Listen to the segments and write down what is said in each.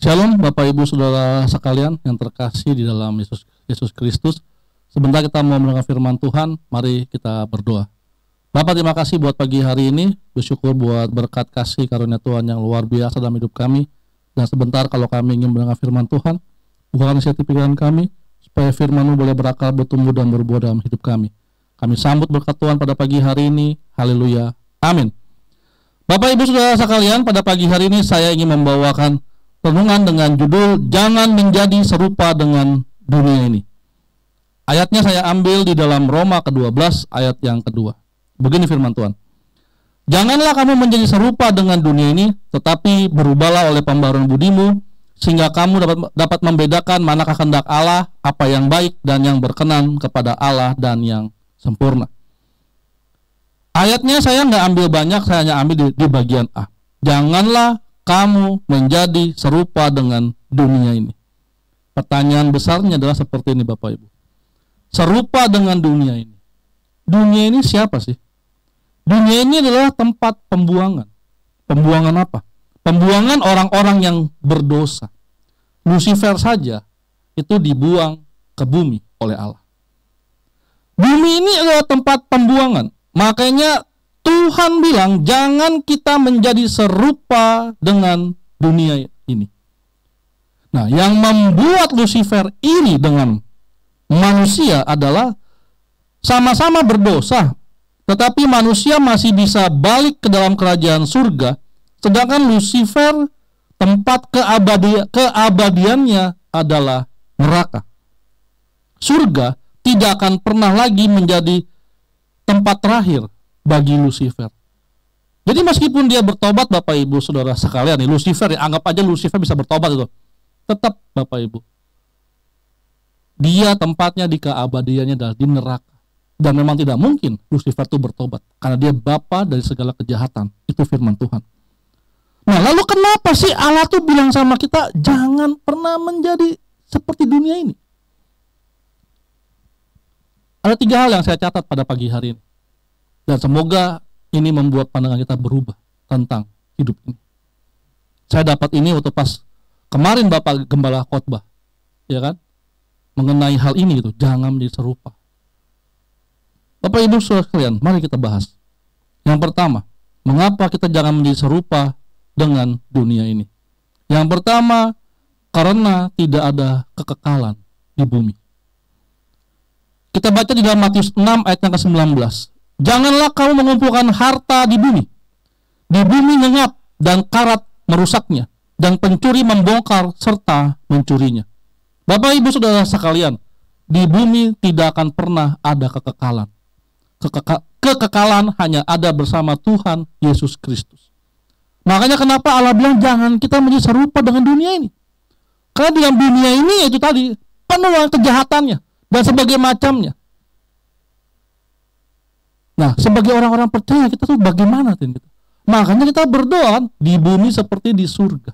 Shalom Bapak Ibu Saudara sekalian yang terkasih di dalam Yesus Kristus. Sebentar kita mau mendengar firman Tuhan, mari kita berdoa. Bapak, terima kasih buat pagi hari ini, bersyukur buat berkat kasih karunia Tuhan yang luar biasa dalam hidup kami. Dan sebentar kalau kami ingin mendengar firman Tuhan, bukakan isi hati pikiran kami, supaya firman-Mu boleh berakar, bertumbuh dan berbuah dalam hidup kami. Kami sambut berkat Tuhan pada pagi hari ini, haleluya, amin. Bapak Ibu Saudara sekalian, pada pagi hari ini saya ingin membawakan renungan dengan judul Jangan Menjadi Serupa Dengan Dunia Ini. Ayatnya saya ambil di dalam Roma ke-12 ayat yang kedua. Begini firman Tuhan. Janganlah kamu menjadi serupa dengan dunia ini, tetapi berubahlah oleh pembaharuan budimu, sehingga kamu dapat membedakan manakah kehendak Allah, apa yang baik dan yang berkenan kepada Allah dan yang sempurna. Ayatnya saya nggak ambil banyak, saya hanya ambil di bagian A. Janganlah kamu menjadi serupa dengan dunia ini. Pertanyaan besarnya adalah seperti ini Bapak Ibu. Serupa dengan dunia ini. Dunia ini siapa sih? Dunia ini adalah tempat pembuangan. Pembuangan apa? Pembuangan orang-orang yang berdosa. Lucifer saja itu dibuang ke bumi oleh Allah. Bumi ini adalah tempat pembuangan. Makanya Tuhan bilang jangan kita menjadi serupa dengan dunia ini. Nah, yang membuat Lucifer iri dengan manusia adalah sama-sama berdosa, tetapi manusia masih bisa balik ke dalam kerajaan surga, sedangkan Lucifer tempat keabadiannya adalah neraka. Surga tidak akan pernah lagi menjadi tempat terakhir bagi Lucifer. Jadi meskipun dia bertobat Bapak Ibu Saudara sekalian, nih Lucifer, ya, anggap aja Lucifer bisa bertobat itu. Tetap Bapak Ibu, dia tempatnya di keabadiannya adalah di neraka. Dan memang tidak mungkin Lucifer itu bertobat, karena dia bapa dari segala kejahatan. Itu firman Tuhan. Nah, lalu kenapa sih Allah tuh bilang sama kita jangan pernah menjadi seperti dunia ini? Ada 3 hal yang saya catat pada pagi hari ini. Dan semoga ini membuat pandangan kita berubah tentang hidup ini. Saya dapat ini waktu pas kemarin Bapak Gembala khotbah, ya kan? Mengenai hal ini gitu, jangan menjadi serupa. Bapak Ibu Saudara sekalian, mari kita bahas. Yang pertama, mengapa kita jangan menjadi serupa dengan dunia ini? Yang pertama, karena tidak ada kekekalan di bumi. Kita baca di dalam Matius 6 ayat yang ke-19. Janganlah kamu mengumpulkan harta di bumi. Di bumi nyengat dan karat merusaknya, dan pencuri membongkar serta mencurinya. Bapak Ibu Saudara sekalian, di bumi tidak akan pernah ada kekekalan. Kekekalan hanya ada bersama Tuhan Yesus Kristus. Makanya kenapa Allah bilang jangan kita menjadi serupa dengan dunia ini. Karena di dalam dunia ini itu tadi penuh dengan kejahatannya dan sebagainya macamnya. Nah, sebagai orang-orang percaya kita tuh bagaimana gitu? Makanya kita berdoa di bumi seperti di surga.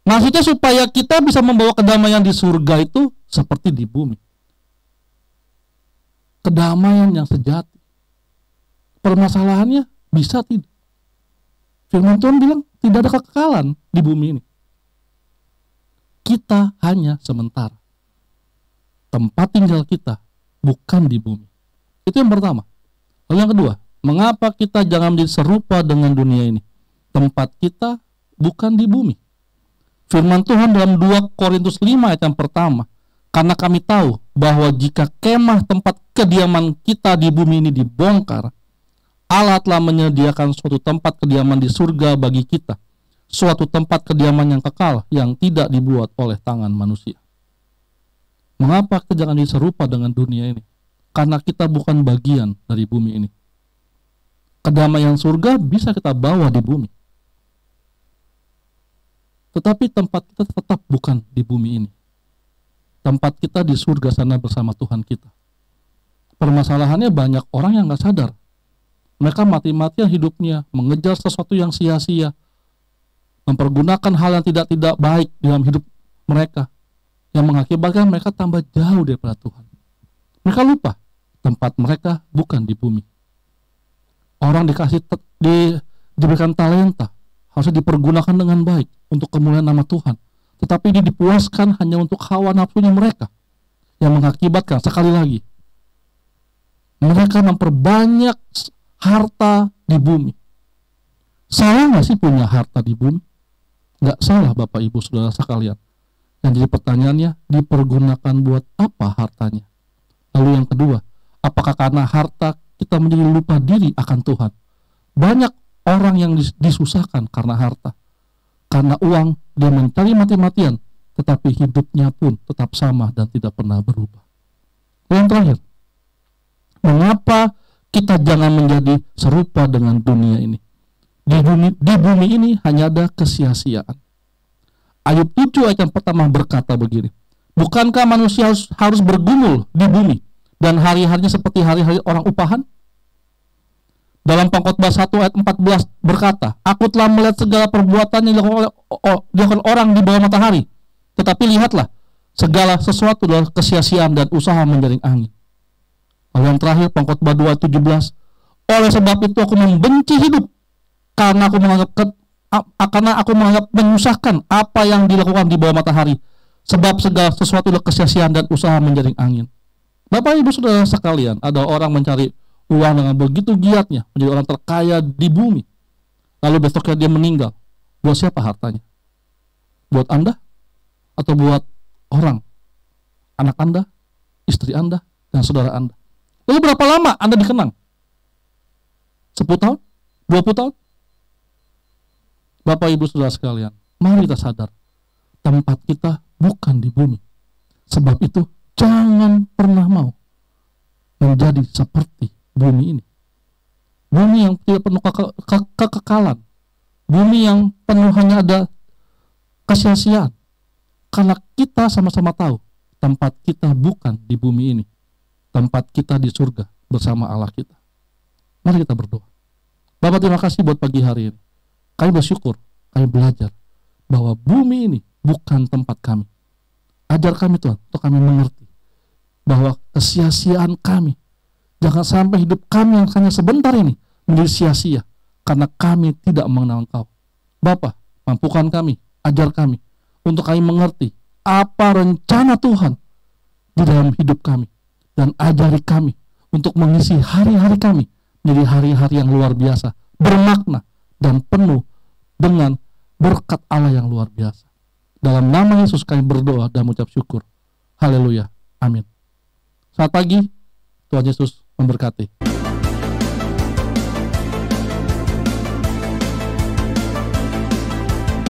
Maksudnya supaya kita bisa membawa kedamaian di surga itu seperti di bumi. Kedamaian yang sejati. Permasalahannya bisa tidak. Firman Tuhan bilang tidak ada kekekalan di bumi ini. Kita hanya sementara. Tempat tinggal kita bukan di bumi. Itu yang pertama. Lalu yang kedua, mengapa kita jangan menjadi serupa dengan dunia ini? Tempat kita bukan di bumi. Firman Tuhan dalam 2 Korintus 5 ayat yang pertama, karena kami tahu bahwa jika kemah tempat kediaman kita di bumi ini dibongkar, Allah telah menyediakan suatu tempat kediaman di surga bagi kita, suatu tempat kediaman yang kekal yang tidak dibuat oleh tangan manusia. Mengapa kita jangan serupa dengan dunia ini? Karena kita bukan bagian dari bumi ini. Kedamaian surga bisa kita bawa di bumi. Tetapi tempat kita tetap bukan di bumi ini. Tempat kita di surga sana bersama Tuhan kita. Permasalahannya banyak orang yang gak sadar. Mereka mati-matian hidupnya, mengejar sesuatu yang sia-sia, mempergunakan hal yang tidak baik dalam hidup mereka, yang mengakibatkan mereka tambah jauh daripada Tuhan. Mereka lupa tempat mereka bukan di bumi. Orang diberikan talenta, harusnya dipergunakan dengan baik untuk kemuliaan nama Tuhan. Tetapi ini dipuaskan hanya untuk hawa nafsunya mereka, yang mengakibatkan, sekali lagi, mereka memperbanyak harta di bumi. Salah nggak sih punya harta di bumi? Nggak salah, Bapak Ibu Saudara sekalian. Yang jadi pertanyaannya, dipergunakan buat apa hartanya? Lalu yang kedua, apakah karena harta kita menjadi lupa diri akan Tuhan? Banyak orang yang disusahkan karena harta. Karena uang, dia mencari mati-matian, tetapi hidupnya pun tetap sama dan tidak pernah berubah. Yang terakhir, mengapa kita jangan menjadi serupa dengan dunia ini? Di bumi ini hanya ada kesia-siaan. Ayub 7 ayat yang pertama berkata begini, bukankah manusia harus bergumul di bumi dan hari-harinya seperti hari-hari orang upahan? Dalam Pengkhotbah 1 ayat 14 berkata, aku telah melihat segala perbuatan yang dilakukan orang di bawah matahari, tetapi lihatlah, segala sesuatu adalah kesia-siaan dan usaha menjaring angin. Lalu yang terakhir, Pengkhotbah 2 ayat 17, oleh sebab itu aku membenci hidup, karena aku menganggap menyusahkan apa yang dilakukan di bawah matahari, sebab segala sesuatu adalah kesia-siaan dan usaha menjaring angin. Bapak Ibu Saudara sekalian, ada orang mencari uang dengan begitu giatnya, menjadi orang terkaya di bumi, lalu besoknya dia meninggal. Buat siapa hartanya? Buat Anda? Atau buat orang? Anak Anda, istri Anda, dan saudara Anda? Lalu berapa lama Anda dikenang? 10 tahun? 20 tahun? Bapak Ibu Saudara sekalian, mari kita sadar, tempat kita bukan di bumi. Sebab itu, jangan pernah mau menjadi seperti bumi ini. Bumi yang tidak penuh kekekalan. Bumi yang penuh hanya ada kesia-siaan. Karena kita sama-sama tahu, tempat kita bukan di bumi ini. Tempat kita di surga bersama Allah kita. Mari kita berdoa. Bapak, terima kasih buat pagi hari ini. Kami bersyukur, kami belajar bahwa bumi ini bukan tempat kami. Ajar kami Tuhan, untuk kami mengerti bahwa kesia-siaan kami, jangan sampai hidup kami yang hanya sebentar ini menjadi sia-sia karena kami tidak mengenal Engkau. Bapa, mampukan kami, ajar kami untuk kami mengerti apa rencana Tuhan di dalam hidup kami, dan ajari kami untuk mengisi hari-hari kami menjadi hari-hari yang luar biasa, bermakna dan penuh dengan berkat Allah yang luar biasa. Dalam nama Yesus kami berdoa dan mengucap syukur. Haleluya. Amin. Selamat pagi. Tuhan Yesus memberkati.